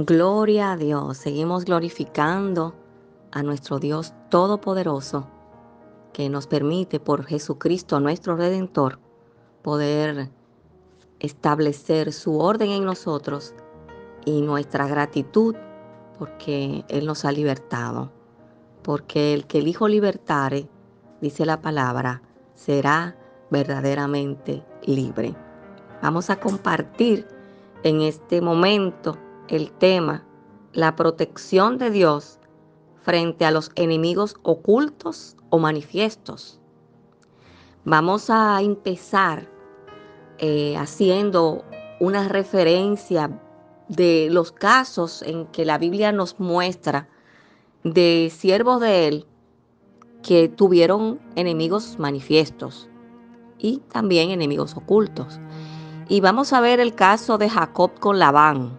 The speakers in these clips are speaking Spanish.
Gloria a Dios. Seguimos glorificando a nuestro Dios Todopoderoso, que nos permite por Jesucristo, nuestro Redentor, poder establecer su orden en nosotros y nuestra gratitud porque Él nos ha libertado. Porque el que el Hijo libertare, dice la palabra, será verdaderamente libre. Vamos a compartir en este momento el tema, la protección de Dios frente a los enemigos ocultos o manifiestos. Vamos a empezar haciendo una referencia de los casos en que la Biblia nos muestra de siervos de Él que tuvieron enemigos manifiestos y también enemigos ocultos. Y vamos a ver el caso de Jacob con Labán,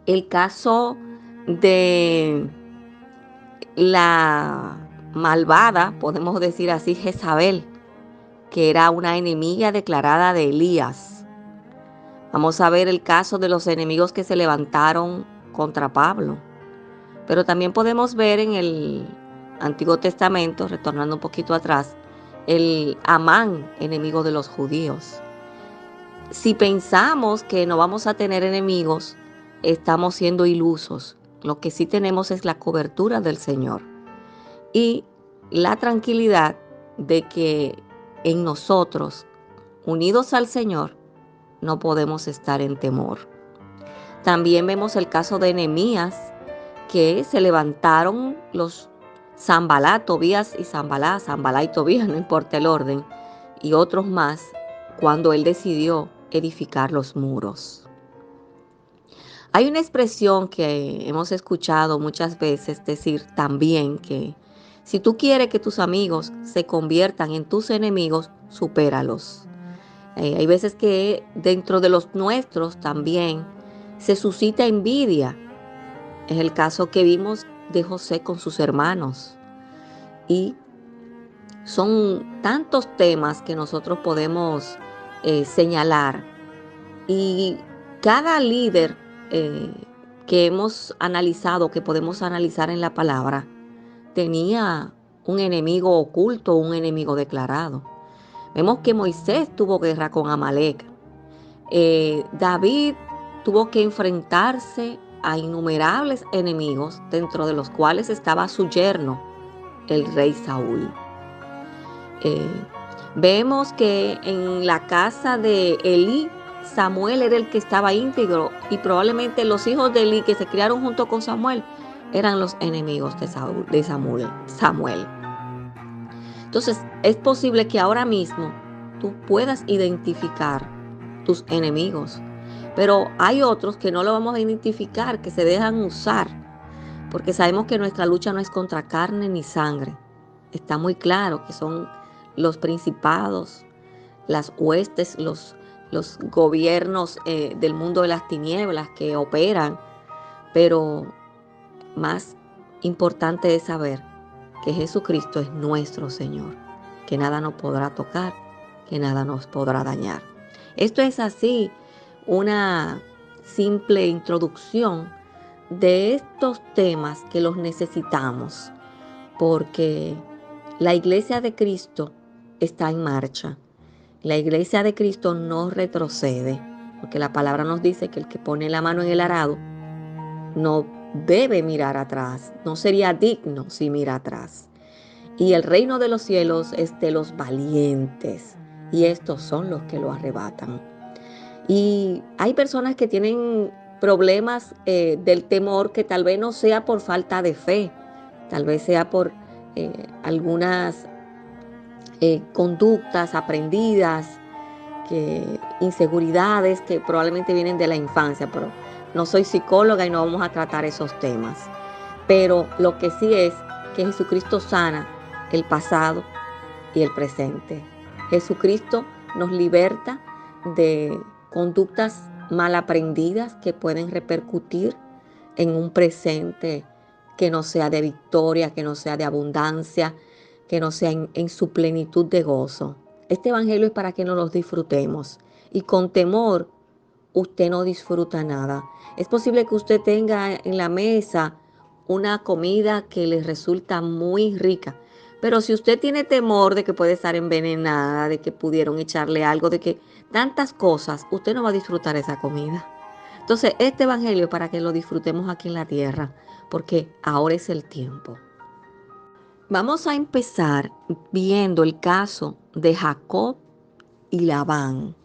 el caso de la malvada, podemos decir así, Jezabel, que era una enemiga declarada de Elías. Vamos a ver el caso de los enemigos que se levantaron contra Pablo. Pero también podemos ver en el Antiguo Testamento, retornando un poquito atrás, el Amán, enemigo de los judíos. Si pensamos que no vamos a tener enemigos, estamos siendo ilusos. Lo que sí tenemos es la cobertura del Señor y la tranquilidad de que en nosotros, unidos al Señor, no podemos estar en temor. También vemos el caso de Nehemías, que se levantaron los Sanbalá, Tobías y Sanbalá y Tobías, no importa el orden, y otros más, cuando él decidió edificar los muros. Hay una expresión que hemos escuchado muchas veces decir también que si tú quieres que tus amigos se conviertan en tus enemigos, supéralos. Hay veces que dentro de los nuestros también se suscita envidia. Es el caso que vimos de José con sus hermanos. Y son tantos temas que nosotros podemos señalar. Y cada líder que hemos analizado, que podemos analizar en la palabra, tenía un enemigo oculto, un enemigo declarado. Vemos que Moisés tuvo guerra con Amalek. David tuvo que enfrentarse a innumerables enemigos, dentro de los cuales estaba su yerno, el rey Saúl. Vemos que en la casa de Elí, Samuel era el que estaba íntegro y probablemente los hijos de Elí que se criaron junto con Samuel eran los enemigos de Samuel. Entonces, es posible que ahora mismo tú puedas identificar tus enemigos, pero hay otros que no lo vamos a identificar, que se dejan usar, porque sabemos que nuestra lucha no es contra carne ni sangre. Está muy claro que son los principados, las huestes, los gobiernos del mundo de las tinieblas que operan, pero más importante es saber que Jesucristo es nuestro Señor, que nada nos podrá tocar, que nada nos podrá dañar. Esto es así, una simple introducción de estos temas que los necesitamos, porque la iglesia de Cristo está en marcha. La iglesia de Cristo no retrocede, porque la palabra nos dice que el que pone la mano en el arado no debe mirar atrás, no sería digno si mira atrás. Y el reino de los cielos es de los valientes, y estos son los que lo arrebatan. Y hay personas que tienen problemas del temor, que tal vez no sea por falta de fe, tal vez sea por algunas conductas aprendidas, inseguridades que probablemente vienen de la infancia, pero no soy psicóloga y no vamos a tratar esos temas. Pero lo que sí es que Jesucristo sana el pasado y el presente. Jesucristo nos liberta de conductas mal aprendidas que pueden repercutir en un presente que no sea de victoria, que no sea de abundancia, que no sea en su plenitud de gozo. Este evangelio es para que nos los disfrutemos. Y con temor usted no disfruta nada. Es posible que usted tenga en la mesa una comida que le resulta muy rica, pero si usted tiene temor de que puede estar envenenada, de que pudieron echarle algo, de que tantas cosas, usted no va a disfrutar esa comida. Entonces, este evangelio es para que lo disfrutemos aquí en la tierra, porque ahora es el tiempo. Vamos a empezar viendo el caso de Jacob y Labán.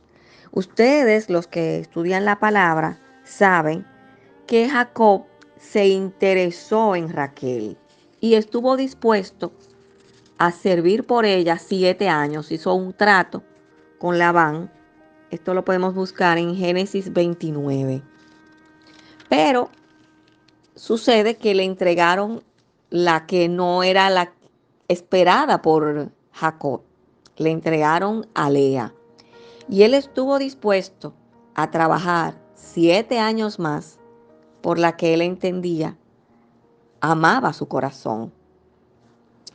Ustedes, los que estudian la palabra, saben que Jacob se interesó en Raquel y estuvo dispuesto a servir por ella 7 años. Hizo un trato con Labán. Esto lo podemos buscar en Génesis 29. Pero sucede que le entregaron la que no era la esperada por Jacob. Le entregaron a Lea. Y él estuvo dispuesto a trabajar 7 años más por la que él entendía amaba su corazón.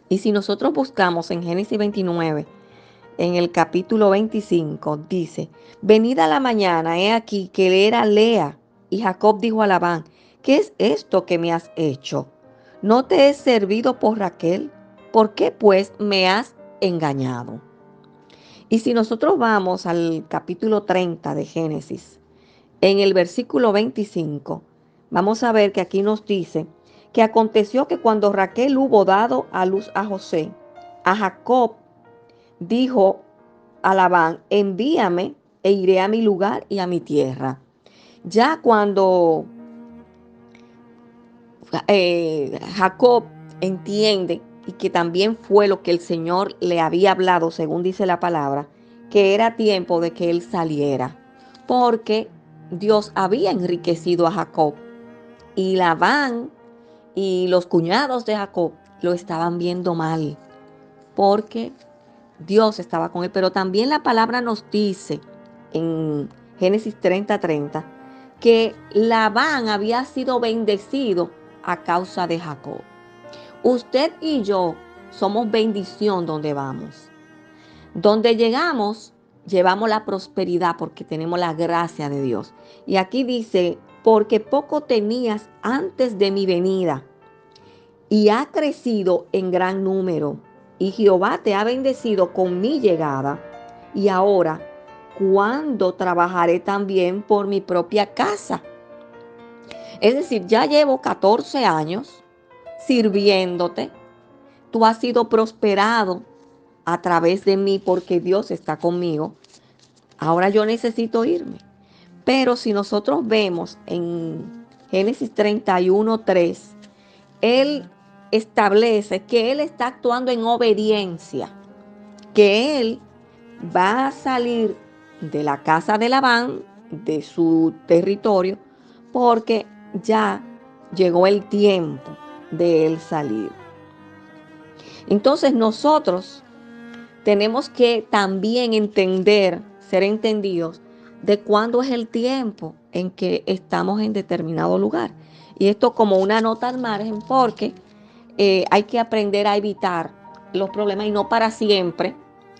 Y si nosotros buscamos en Génesis 29, en el capítulo 25, dice, venida la mañana, he aquí que era Lea. Y Jacob dijo a Labán, ¿qué es esto que me has hecho? ¿No te he servido por Raquel? ¿Por qué pues me has engañado? Y si nosotros vamos al capítulo 30 de Génesis, en el versículo 25, vamos a ver que aquí nos dice que aconteció que cuando Raquel hubo dado a luz a José, a Jacob dijo a Labán, envíame e iré a mi lugar y a mi tierra. Ya cuando Jacob entiende, y que también fue lo que el Señor le había hablado, según dice la palabra, que era tiempo de que él saliera, porque Dios había enriquecido a Jacob y Labán y los cuñados de Jacob lo estaban viendo mal, porque Dios estaba con él. Pero también la palabra nos dice en Génesis 30:30 que Labán había sido bendecido a causa de Jacob. Usted y yo somos bendición donde vamos. Donde llegamos, llevamos la prosperidad porque tenemos la gracia de Dios. Y aquí dice, porque poco tenías antes de mi venida y ha crecido en gran número. Y Jehová te ha bendecido con mi llegada. Y ahora, ¿cuándo trabajaré también por mi propia casa? Es decir, ya llevo 14 años sirviéndote. Tú has sido prosperado a través de mí porque Dios está conmigo. Ahora yo necesito irme. Pero si nosotros vemos en Génesis 31:3, Él establece que Él está actuando en obediencia, que Él va a salir de la casa de Labán, de su territorio, porque ya llegó el tiempo de Él salir. Entonces nosotros tenemos que también entender, ser entendidos de cuándo es el tiempo en que estamos en determinado lugar. Y esto como una nota al margen, porque hay que aprender a evitar los problemas y no para siempre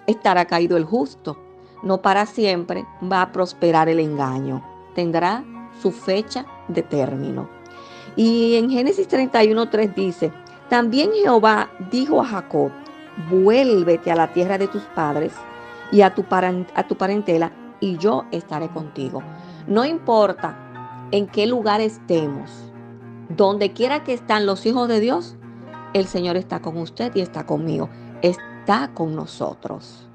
estará caído el justo. No para siempre va a prosperar el engaño. Tendrá su fecha de término. Y en Génesis 31:3 dice, también Jehová dijo a Jacob, vuélvete a la tierra de tus padres y a tu parentela, y yo estaré contigo. No importa en qué lugar estemos, donde quiera que están los hijos de Dios, el Señor está con usted y está conmigo, está con nosotros.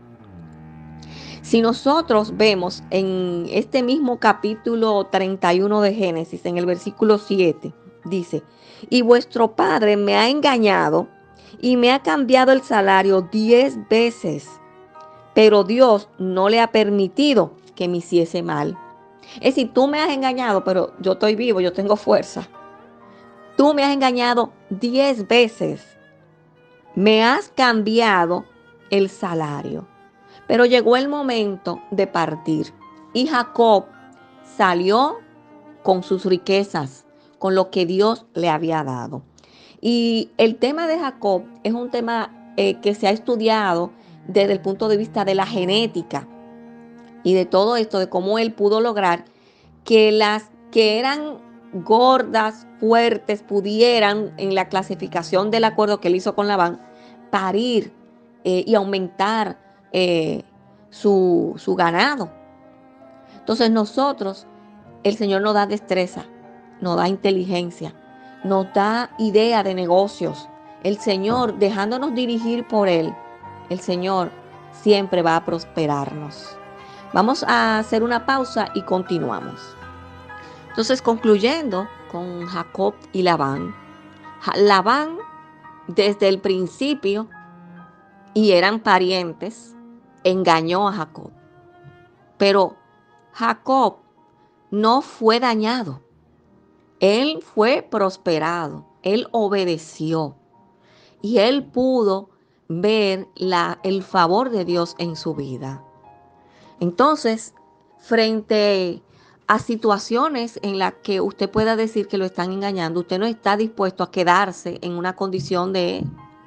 Si nosotros vemos en este mismo capítulo 31 de Génesis, en el versículo 7, dice, y vuestro padre me ha engañado y me ha cambiado el salario 10 veces, pero Dios no le ha permitido que me hiciese mal. Es decir, tú me has engañado, pero yo estoy vivo, yo tengo fuerza. Tú me has engañado 10 veces. Me has cambiado el salario. Pero llegó el momento de partir. Y Jacob salió con sus riquezas, con lo que Dios le había dado. Y el tema de Jacob es un tema que se ha estudiado desde el punto de vista de la genética y de todo esto, de cómo él pudo lograr que las que eran gordas, fuertes, pudieran, en la clasificación del acuerdo que él hizo con Labán, parir y aumentar su ganado. Entonces nosotros, el Señor nos da destreza, nos da inteligencia, nos da idea de negocios. El Señor, dejándonos dirigir por Él, el Señor siempre va a prosperarnos. Vamos a hacer una pausa y continuamos. Entonces, concluyendo con Jacob y Labán. Labán, desde el principio, y eran parientes, engañó a Jacob. Pero Jacob no fue dañado. Él fue prosperado. Él obedeció. Y él pudo ver el favor de Dios en su vida. Entonces, frente a situaciones en las que usted pueda decir que lo están engañando, usted no está dispuesto a quedarse en una condición de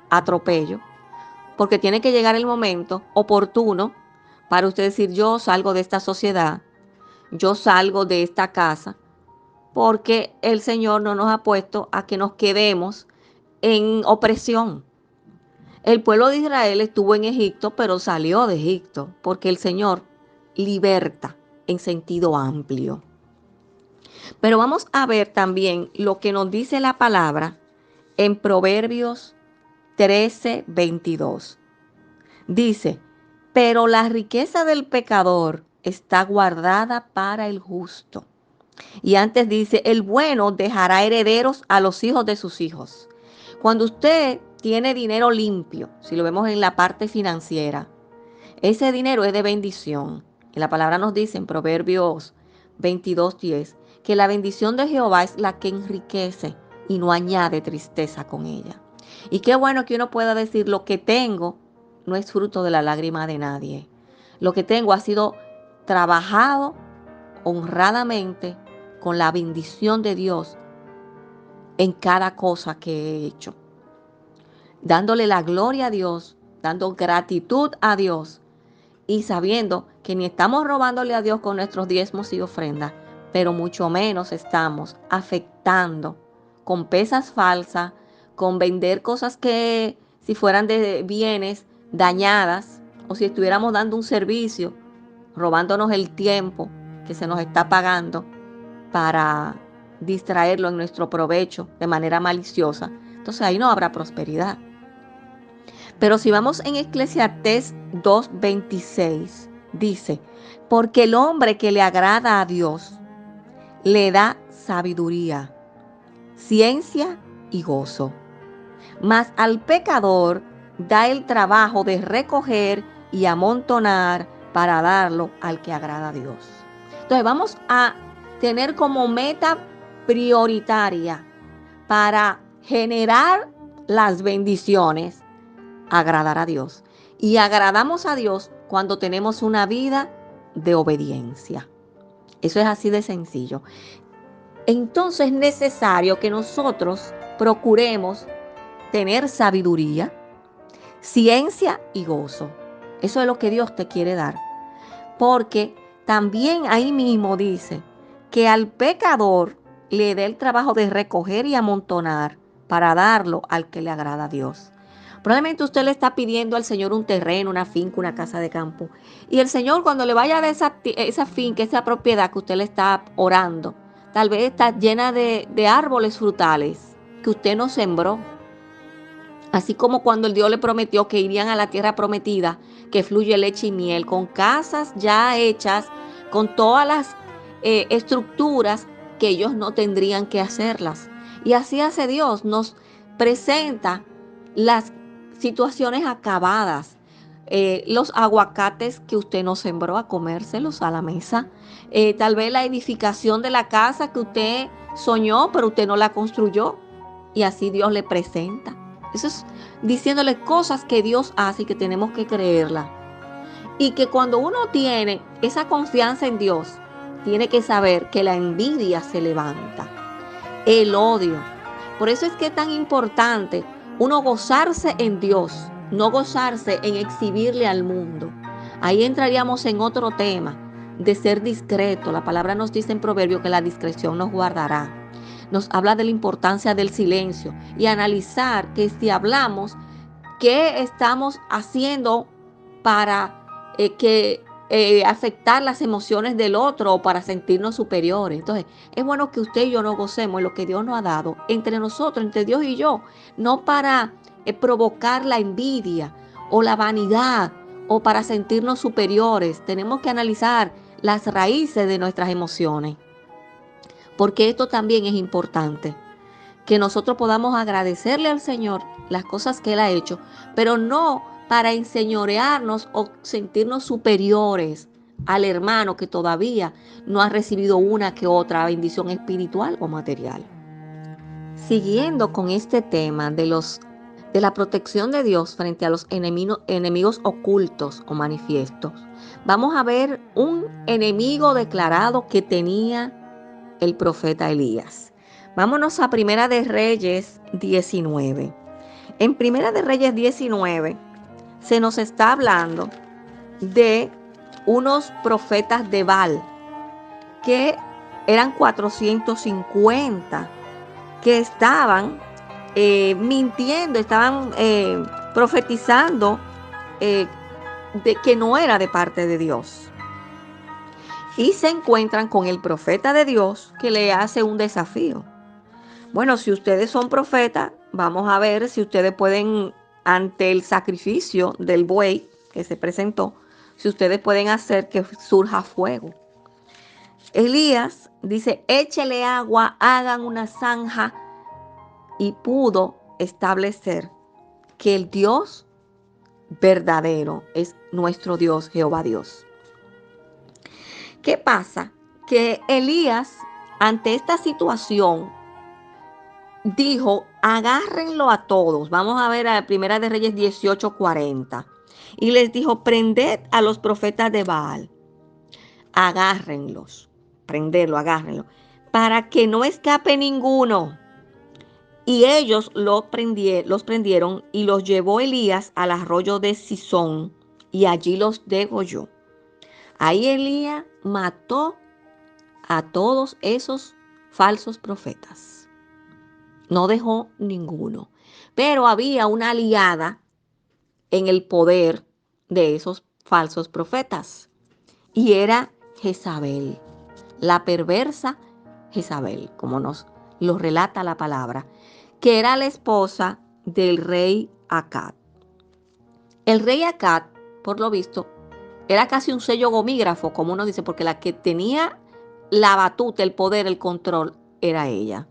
atropello, porque tiene que llegar el momento oportuno para usted decir: yo salgo de esta sociedad, yo salgo de esta casa, porque el Señor no nos ha puesto a que nos quedemos en opresión. El pueblo de Israel estuvo en Egipto, pero salió de Egipto, porque el Señor liberta en sentido amplio. Pero vamos a ver también lo que nos dice la palabra en Proverbios 13:22. Dice: pero la riqueza del pecador está guardada para el justo. Y antes dice: el bueno dejará herederos a los hijos de sus hijos. Cuando usted tiene dinero limpio, si lo vemos en la parte financiera, ese dinero es de bendición. Y la palabra nos dice en Proverbios 22:10 que la bendición de Jehová es la que enriquece y no añade tristeza con ella. Y qué bueno que uno pueda decir: lo que tengo no es fruto de la lágrima de nadie. Lo que tengo ha sido trabajado honradamente con la bendición de Dios en cada cosa que he hecho. Dándole la gloria a Dios, dando gratitud a Dios y sabiendo que ni estamos robándole a Dios con nuestros diezmos y ofrendas, pero mucho menos estamos afectando con pesas falsas, con vender cosas que si fueran de bienes dañadas, o si estuviéramos dando un servicio, robándonos el tiempo que se nos está pagando para distraerlo en nuestro provecho de manera maliciosa. Entonces ahí no habrá prosperidad. Pero si vamos en Eclesiastés 2:26, dice: porque el hombre que le agrada a Dios le da sabiduría, ciencia y gozo. Mas al pecador da el trabajo de recoger y amontonar para darlo al que agrada a Dios. Entonces vamos a tener como meta prioritaria para generar las bendiciones agradar a Dios. Y agradamos a Dios cuando tenemos una vida de obediencia. Eso es así de sencillo. Entonces es necesario que nosotros procuremos tener sabiduría, ciencia y gozo. Eso es lo que Dios te quiere dar. Porque también ahí mismo dice que al pecador le dé el trabajo de recoger y amontonar para darlo al que le agrada a Dios. Probablemente usted le está pidiendo al Señor un terreno, una finca, una casa de campo. Y el Señor, cuando le vaya a dar esa finca, esa propiedad que usted le está orando, tal vez está llena de árboles frutales que usted no sembró. Así como cuando el Dios le prometió que irían a la tierra prometida, que fluye leche y miel, con casas ya hechas, con todas las estructuras que ellos no tendrían que hacerlas. Y así hace Dios, nos presenta las situaciones acabadas, los aguacates que usted no sembró, a comérselos a la mesa, tal vez la edificación de la casa que usted soñó, pero usted no la construyó, y así Dios le presenta. Eso es diciéndole cosas que Dios hace y que tenemos que creerla. Y que cuando uno tiene esa confianza en Dios, tiene que saber que la envidia se levanta, el odio. Por eso es que es tan importante uno gozarse en Dios, no gozarse en exhibirle al mundo. Ahí entraríamos en otro tema de ser discreto. La palabra nos dice en Proverbio que la discreción nos guardará. nos habla de la importancia del silencio y analizar que si hablamos, ¿qué estamos haciendo para afectar las emociones del otro o para sentirnos superiores? Entonces, es bueno que usted y yo nos gocemos en lo que Dios nos ha dado entre nosotros, entre Dios y yo, no para provocar la envidia o la vanidad o para sentirnos superiores. Tenemos que analizar las raíces de nuestras emociones, porque esto también es importante, que nosotros podamos agradecerle al Señor las cosas que Él ha hecho, pero no para enseñorearnos o sentirnos superiores al hermano que todavía no ha recibido una que otra bendición espiritual o material. Siguiendo con este tema de la protección de Dios frente a los enemigos ocultos o manifiestos, vamos a ver un enemigo declarado que tenía el profeta Elías. Vámonos a Primera de Reyes 19. En Primera de Reyes 19 se nos está hablando de unos profetas de Baal, que eran 450, que estaban mintiendo, estaban profetizando de que no era de parte de Dios. Y se encuentran con el profeta de Dios que le hace un desafío. Bueno, si ustedes son profetas, vamos a ver si ustedes pueden, ante el sacrificio del buey que se presentó, si ustedes pueden hacer que surja fuego. Elías dice, échele agua, hagan una zanja, y pudo establecer que el Dios verdadero es nuestro Dios, Jehová Dios. ¿Qué pasa? Que Elías, ante esta situación, dijo, agárrenlo a todos. Vamos a ver a Primera de Reyes 18:40. Y les dijo, prended a los profetas de Baal. Agárrenlos. Prenderlo, agárrenlo. Para que no escape ninguno. Y ellos los prendieron y los llevó Elías al arroyo de Sison. Y allí los degolló. Ahí Elías mató a todos esos falsos profetas. No dejó ninguno. Pero había una aliada en el poder de esos falsos profetas. Y era Jezabel, la perversa Jezabel, como nos lo relata la palabra, que era la esposa del rey Acab. El rey Acab, por lo visto, era casi un sello gomígrafo, como uno dice, porque la que tenía la batuta, el poder, el control, era ella.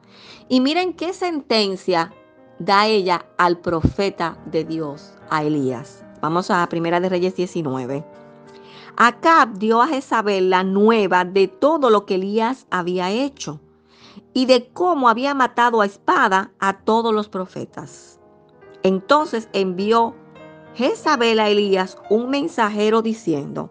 Y miren qué sentencia da ella al profeta de Dios, a Elías. Vamos a Primera de Reyes 19. Acab dio a Jezabel la nueva de todo lo que Elías había hecho y de cómo había matado a espada a todos los profetas. Entonces envió Jezabel a Elías un mensajero diciendo,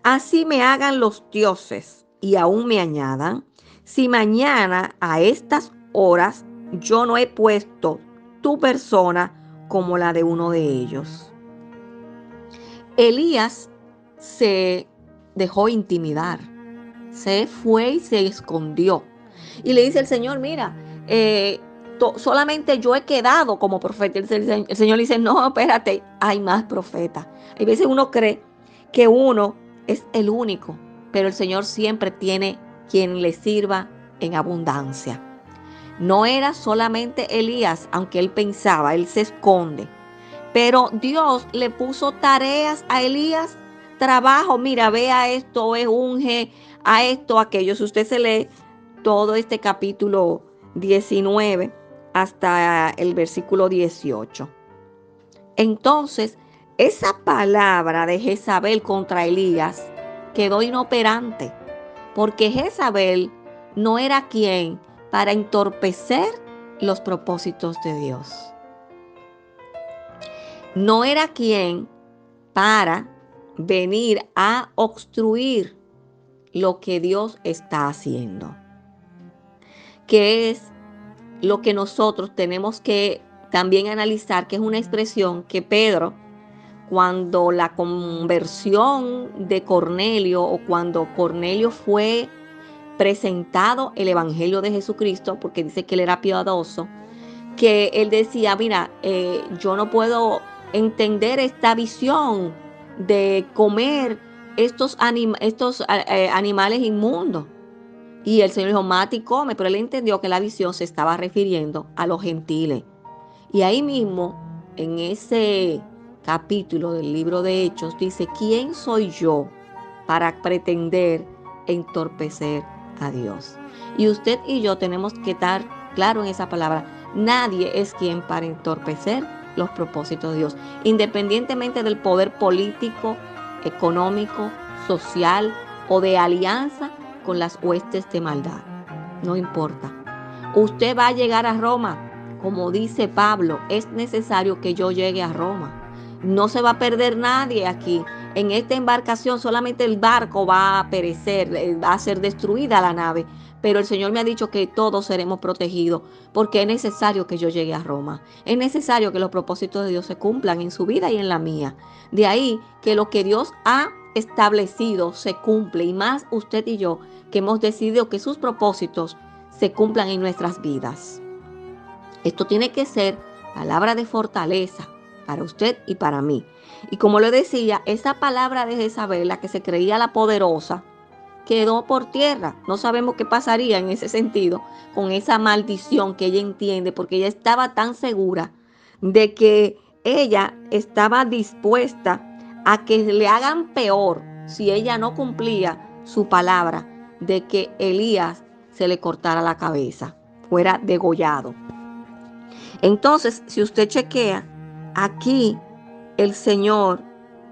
así me hagan los dioses y aún me añadan, si mañana a estas horas yo no he puesto tu persona como la de uno de ellos. Elías se dejó intimidar, se fue y se escondió. Y le dice el Señor, mira, solamente yo he quedado como profeta. El Señor dice, no, espérate, hay más profetas. Hay veces uno cree que uno es el único, pero el Señor siempre tiene quien le sirva en abundancia. No era solamente Elías, aunque él pensaba, él se esconde. Pero Dios le puso tareas a Elías, trabajo, mira, ve a esto, unge a esto, aquello. Si usted se lee todo este capítulo 19 hasta el versículo 18. Entonces, esa palabra de Jezabel contra Elías quedó inoperante, porque Jezabel no era quien para entorpecer los propósitos de Dios. No era quien para venir a obstruir lo que Dios está haciendo. Que es lo que nosotros tenemos que también analizar, que es una expresión que Pedro, cuando la conversión de Cornelio o cuando Cornelio fue presentado el Evangelio de Jesucristo, porque dice que él era piadoso, que él decía, mira, yo no puedo entender esta visión de comer estos animales inmundos. Y el Señor dijo, mate y come, pero él entendió que la visión se estaba refiriendo a los gentiles. Y ahí mismo, en ese capítulo del libro de Hechos, dice, ¿quién soy yo para pretender entorpecer a Dios? Y usted y yo tenemos que estar claro en esa palabra. Nadie es quien para entorpecer los propósitos de Dios, independientemente del poder político, económico, social o de alianza con las huestes de maldad. No importa. Usted va a llegar a Roma. Como dice Pablo, es necesario que yo llegue a Roma. No se va a perder nadie aquí. En esta embarcación solamente el barco va a perecer, va a ser destruida la nave. Pero el Señor me ha dicho que todos seremos protegidos porque es necesario que yo llegue a Roma. Es necesario que los propósitos de Dios se cumplan en su vida y en la mía. De ahí que lo que Dios ha establecido se cumple, y más usted y yo que hemos decidido que sus propósitos se cumplan en nuestras vidas. Esto tiene que ser palabra de fortaleza para usted y para mí. Y como le decía, esa palabra de Jezabel, la que se creía la poderosa, quedó por tierra. No sabemos qué pasaría en ese sentido con esa maldición que ella entiende, porque ella estaba tan segura de que ella estaba dispuesta a que le hagan peor si ella no cumplía su palabra de que Elías se le cortara la cabeza, fuera degollado. Entonces, si usted chequea, aquí el Señor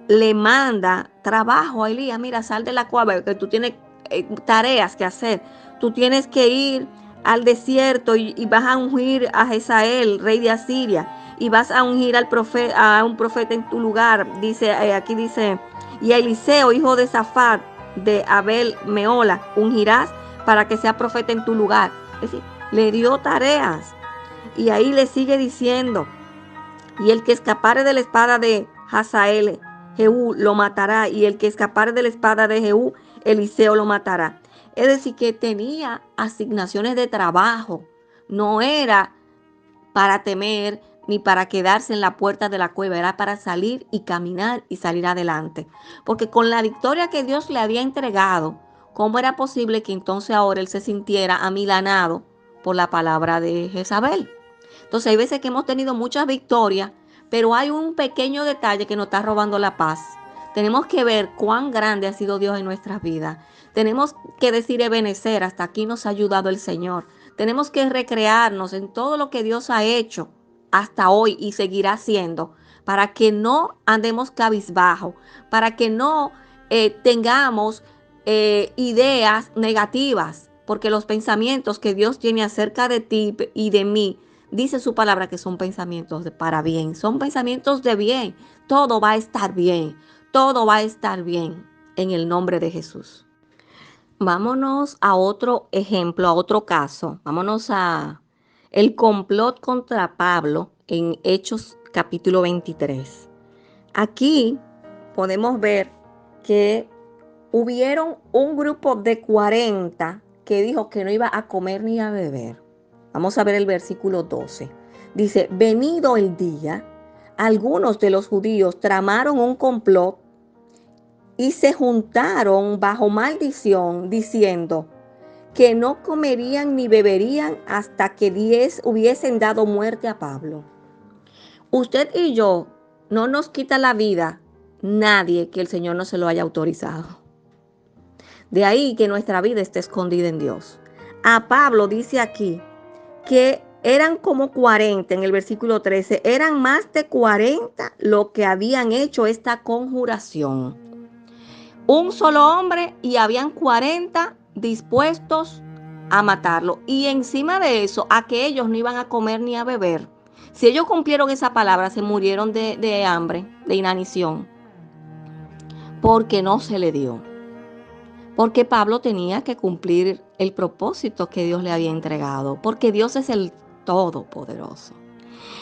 le manda trabajo a Elías. Mira, sal de la cueva, que tú tienes tareas que hacer. Tú tienes que ir al desierto y vas a ungir a Jezael, rey de Asiria, y vas a ungir a un profeta en tu lugar. Dice, aquí dice, y a Eliseo, hijo de Safat, de Abel Meola, ungirás para que sea profeta en tu lugar. Es decir, le dio tareas. Y ahí le sigue diciendo, y el que escapare de la espada de Hazael, Jehú lo matará, y el que escapare de la espada de Jehú, Eliseo lo matará. Es decir, que tenía asignaciones de trabajo. No era para temer ni para quedarse en la puerta de la cueva, era para salir y caminar y salir adelante. Porque con la victoria que Dios le había entregado, ¿cómo era posible que entonces ahora él se sintiera amilanado por la palabra de Jezabel? Entonces hay veces que hemos tenido muchas victorias, pero hay un pequeño detalle que nos está robando la paz. Tenemos que ver cuán grande ha sido Dios en nuestras vidas. Tenemos que decir Ebenecer, hasta aquí nos ha ayudado el Señor. Tenemos que recrearnos en todo lo que Dios ha hecho hasta hoy y seguirá haciendo, para que no andemos cabizbajo, para que no tengamos ideas negativas, porque los pensamientos que Dios tiene acerca de ti y de mí, dice su palabra que son pensamientos para bien, son pensamientos de bien. Todo va a estar bien, todo va a estar bien en el nombre de Jesús. Vámonos a otro ejemplo, a otro caso. Vámonos a el complot contra Pablo en Hechos capítulo 23. Aquí podemos ver que hubieron un grupo de 40 que dijo que no iba a comer ni a beber. Vamos a ver el versículo 12. Dice, venido el día, algunos de los judíos tramaron un complot y se juntaron bajo maldición, diciendo que no comerían ni beberían hasta que 10 hubiesen dado muerte a Pablo. Usted y yo, no nos quita la vida nadie que el Señor no se lo haya autorizado. De ahí que nuestra vida esté escondida en Dios. A Pablo dice aquí que eran como 40 en el versículo 13, eran más de 40 los que habían hecho esta conjuración. Un solo hombre y habían 40 dispuestos a matarlo. Y encima de eso, a que ellos no iban a comer ni a beber. Si ellos cumplieron esa palabra, se murieron de hambre, de inanición, porque no se le dio. Porque Pablo tenía que cumplir el propósito que Dios le había entregado, porque Dios es el Todopoderoso.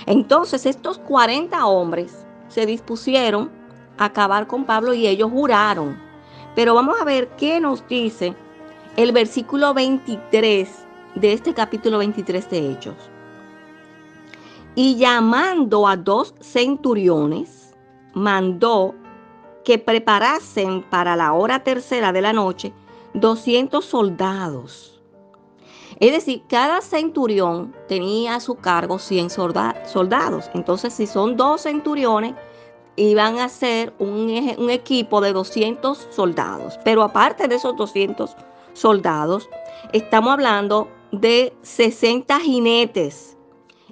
Entonces estos 40 hombres se dispusieron a acabar con Pablo y ellos juraron. Pero vamos a ver qué nos dice el versículo 23 de este capítulo 23 de Hechos. Y llamando a 2 centuriones, mandó que preparasen para la hora tercera de la noche 200 soldados. Es decir, cada centurión tenía a su cargo 100 soldados. Entonces, si son 2 centuriones, iban a ser un equipo de 200 soldados. Pero aparte de esos 200 soldados, estamos hablando de 60 jinetes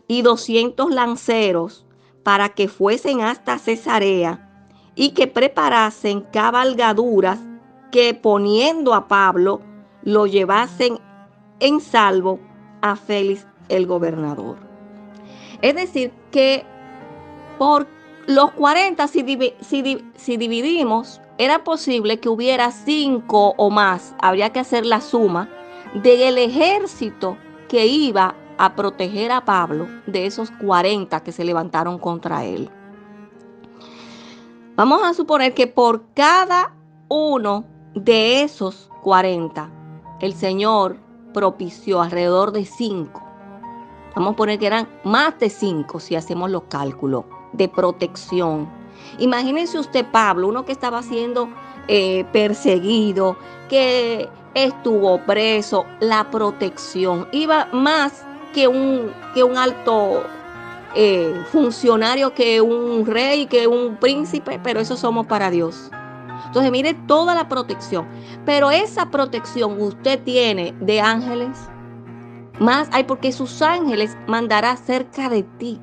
y 200 lanceros para que fuesen hasta Cesarea y que preparasen cabalgaduras que, poniendo a Pablo, lo llevasen en salvo a Félix el gobernador. Es decir, que por los 40, si dividimos, era posible que hubiera 5 o más, habría que hacer la suma, del ejército que iba a proteger a Pablo de esos 40 que se levantaron contra él. Vamos a suponer que por cada uno de esos 40, el Señor propició alrededor de 5. Vamos a poner que eran más de 5 si hacemos los cálculos de protección. Imagínense usted, Pablo, uno que estaba siendo perseguido, que estuvo preso, la protección. Iba más que un alto funcionario, que un rey, que un príncipe, pero eso somos para Dios. Entonces mire toda la protección. Pero esa protección usted tiene de ángeles. Más hay, porque sus ángeles mandará cerca de ti.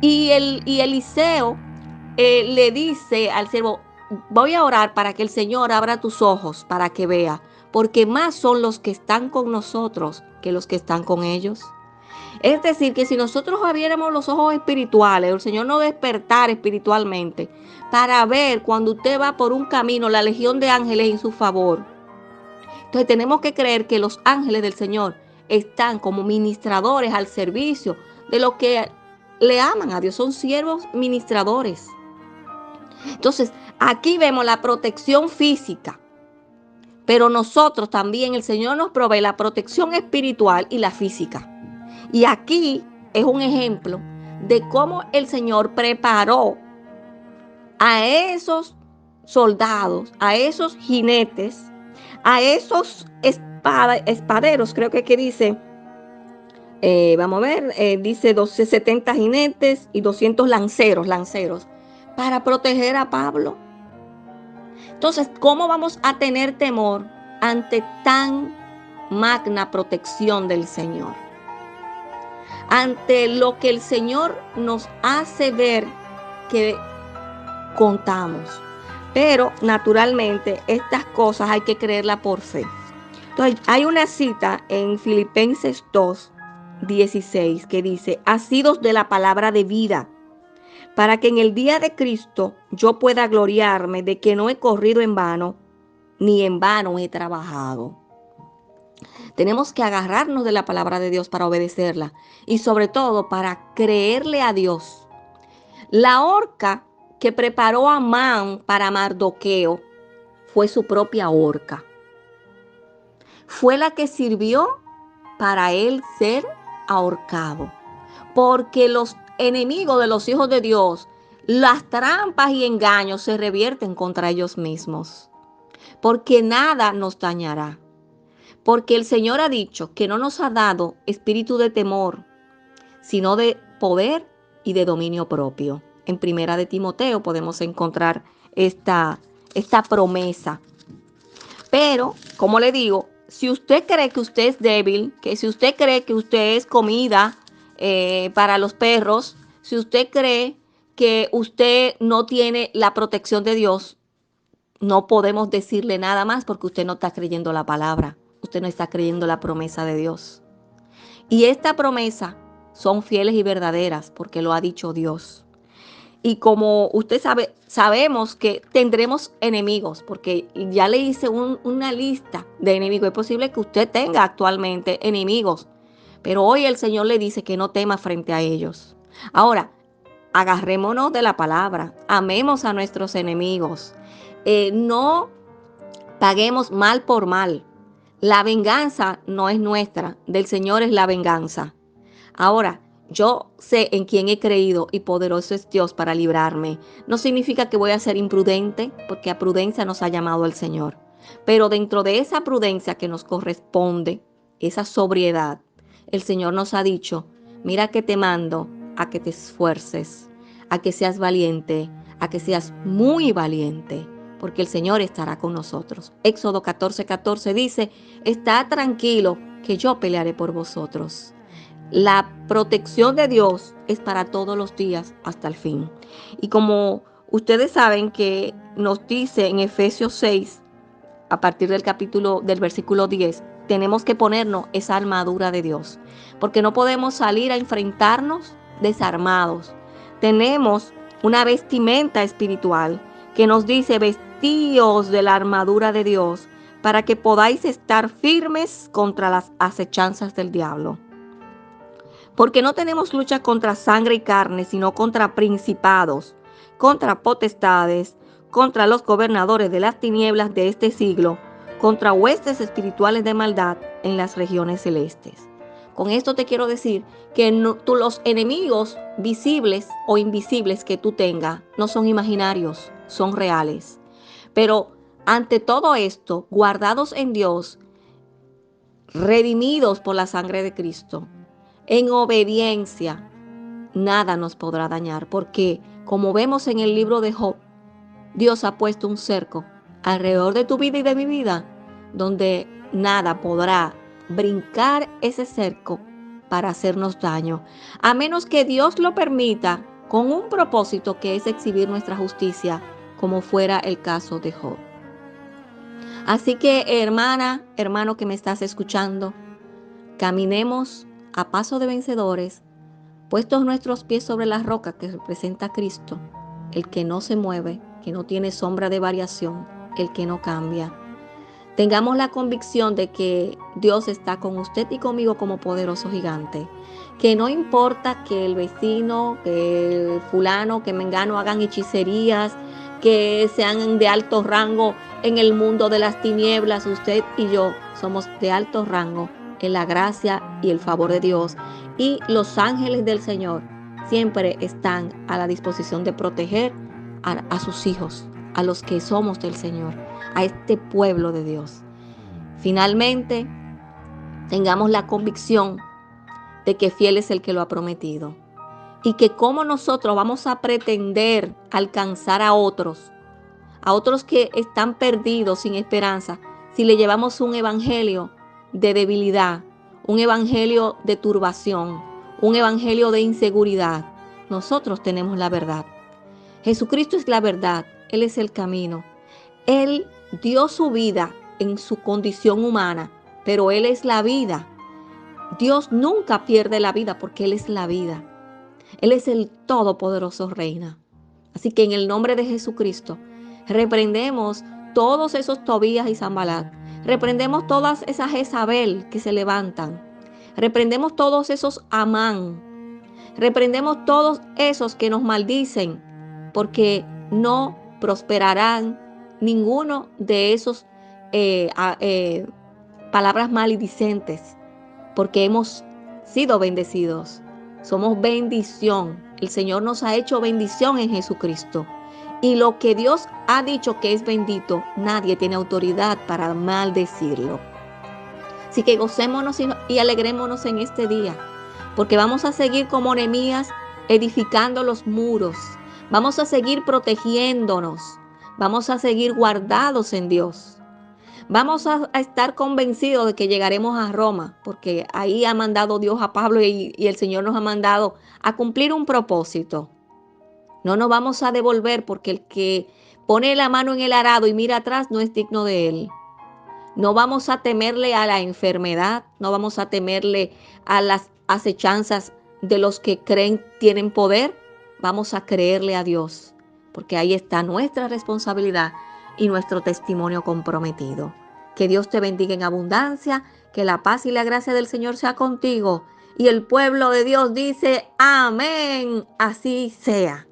Y Eliseo le dice al siervo: voy a orar para que el Señor abra tus ojos para que vea, porque más son los que están con nosotros que los que están con ellos. Es decir, que si nosotros abriéramos los ojos espirituales, el Señor nos despertara espiritualmente para ver cuando usted va por un camino, la legión de ángeles en su favor. Entonces tenemos que creer que los ángeles del Señor están como ministradores al servicio de los que le aman a Dios, son siervos ministradores. Entonces, aquí vemos la protección física, pero nosotros también, el Señor nos provee la protección espiritual y la física. Y aquí es un ejemplo de cómo el Señor preparó a esos soldados, a esos jinetes, a esos espaderos, creo que dice, vamos a ver, dice 70 jinetes y 200 lanceros, para proteger a Pablo. Entonces, ¿cómo vamos a tener temor ante tan magna protección del Señor? Ante lo que el Señor nos hace ver que contamos. Pero naturalmente estas cosas hay que creerlas por fe. Entonces hay una cita en Filipenses 2:16 que dice: asidos de la palabra de vida, para que en el día de Cristo yo pueda gloriarme de que no he corrido en vano, ni en vano he trabajado. Tenemos que agarrarnos de la palabra de Dios para obedecerla y sobre todo para creerle a Dios. La horca que preparó Amán para Mardoqueo fue su propia horca. Fue la que sirvió para él ser ahorcado. Porque los enemigos de los hijos de Dios, las trampas y engaños se revierten contra ellos mismos. Porque nada nos dañará. Porque el Señor ha dicho que no nos ha dado espíritu de temor, sino de poder y de dominio propio. En Primera de Timoteo podemos encontrar esta promesa. Pero, como le digo, si usted cree que usted es débil, que si usted cree que usted es comida para los perros, si usted cree que usted no tiene la protección de Dios, no podemos decirle nada más porque usted no está creyendo la palabra. Usted no está creyendo la promesa de Dios. Y esta promesa son fieles y verdaderas porque lo ha dicho Dios. Y como usted sabe, sabemos que tendremos enemigos, porque ya le hice una lista de enemigos. Es posible que usted tenga actualmente enemigos, pero hoy el Señor le dice que no tema frente a ellos. Ahora, agarrémonos de la palabra, amemos a nuestros enemigos, no paguemos mal por mal. La venganza no es nuestra, del Señor es la venganza. Ahora, yo sé en quién he creído y poderoso es Dios para librarme. No significa que voy a ser imprudente, porque a prudencia nos ha llamado el Señor. Pero dentro de esa prudencia que nos corresponde, esa sobriedad, el Señor nos ha dicho, mira que te mando a que te esfuerces, a que seas valiente, a que seas muy valiente, porque el Señor estará con nosotros. Éxodo 14:14 dice, está tranquilo que yo pelearé por vosotros. La protección de Dios es para todos los días hasta el fin. Y como ustedes saben que nos dice en Efesios 6, a partir del versículo 10, tenemos que ponernos esa armadura de Dios, porque no podemos salir a enfrentarnos desarmados. Tenemos una vestimenta espiritual que nos dice vestíos de la armadura de Dios para que podáis estar firmes contra las acechanzas del diablo. Porque no tenemos lucha contra sangre y carne, sino contra principados, contra potestades, contra los gobernadores de las tinieblas de este siglo, contra huestes espirituales de maldad en las regiones celestes. Con esto te quiero decir que los enemigos visibles o invisibles que tú tengas no son imaginarios, son reales. Pero ante todo esto, guardados en Dios, redimidos por la sangre de Cristo, en obediencia, nada nos podrá dañar, porque como vemos en el libro de Job, Dios ha puesto un cerco alrededor de tu vida y de mi vida, donde nada podrá brincar ese cerco para hacernos daño, a menos que Dios lo permita con un propósito que es exhibir nuestra justicia, como fuera el caso de Job. Así que, hermana, hermano que me estás escuchando, caminemos a paso de vencedores, puestos nuestros pies sobre la roca que representa a Cristo, el que no se mueve, que no tiene sombra de variación, el que no cambia. Tengamos la convicción de que Dios está con usted y conmigo como poderoso gigante, que no importa que el vecino, que el fulano, que mengano hagan hechicerías, que sean de alto rango en el mundo de las tinieblas, usted y yo somos de alto rango en la gracia y el favor de Dios, y los ángeles del Señor siempre están a la disposición de proteger a sus hijos, a los que somos del Señor, a este pueblo de Dios. Finalmente, tengamos la convicción de que fiel es el que lo ha prometido, y que como nosotros vamos a pretender alcanzar a otros que están perdidos sin esperanza, si le llevamos un evangelio de debilidad, un evangelio de turbación, un evangelio de inseguridad. Nosotros tenemos la verdad. Jesucristo es la verdad, Él es el camino. Él dio su vida en su condición humana, pero Él es la vida. Dios nunca pierde la vida porque Él es la vida. Él es el todopoderoso reina. Así que en el nombre de Jesucristo, reprendemos todos esos Tobías y Sanbalat. Reprendemos todas esas Jezabel que se levantan. Reprendemos todos esos Amán. Reprendemos todos esos que nos maldicen, porque no prosperarán ninguno de esos palabras maledicentes, porque hemos sido bendecidos. Somos bendición. El Señor nos ha hecho bendición en Jesucristo. Y lo que Dios ha dicho que es bendito, nadie tiene autoridad para maldecirlo. Así que gocémonos y alegrémonos en este día, porque vamos a seguir como Nehemías edificando los muros. Vamos a seguir protegiéndonos. Vamos a seguir guardados en Dios. Vamos a estar convencidos de que llegaremos a Roma, porque ahí ha mandado Dios a Pablo y el Señor nos ha mandado a cumplir un propósito. No nos vamos a devolver, porque el que pone la mano en el arado y mira atrás no es digno de él. No vamos a temerle a la enfermedad, no vamos a temerle a las acechanzas de los que creen tienen poder. Vamos a creerle a Dios, porque ahí está nuestra responsabilidad y nuestro testimonio comprometido. Que Dios te bendiga en abundancia, que la paz y la gracia del Señor sea contigo. Y el pueblo de Dios dice, amén, así sea.